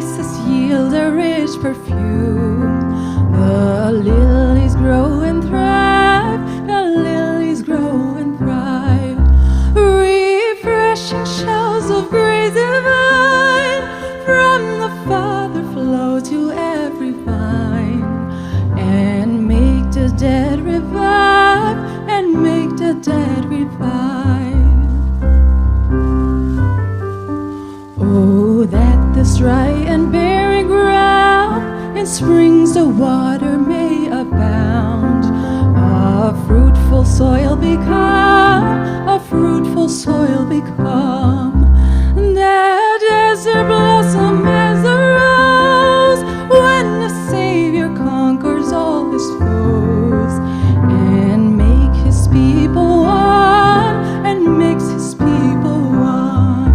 spices yield a rich perfume. The lilies grow and thrive, the lilies grow and thrive. Refreshing showers of grace divine from the Father flow to every vine, and make the dead revive, and make the dead revive. Oh, that this dry and barren ground in springs the water may abound. A fruitful soil become, a fruitful soil become. The desert blossom as a rose when the Savior conquers all his foes, and make his people one, and makes his people one.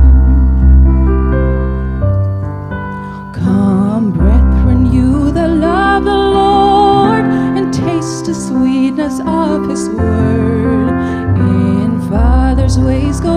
Come, brethren, you that love the Lord, and taste the sweetness of his word. In Father's ways go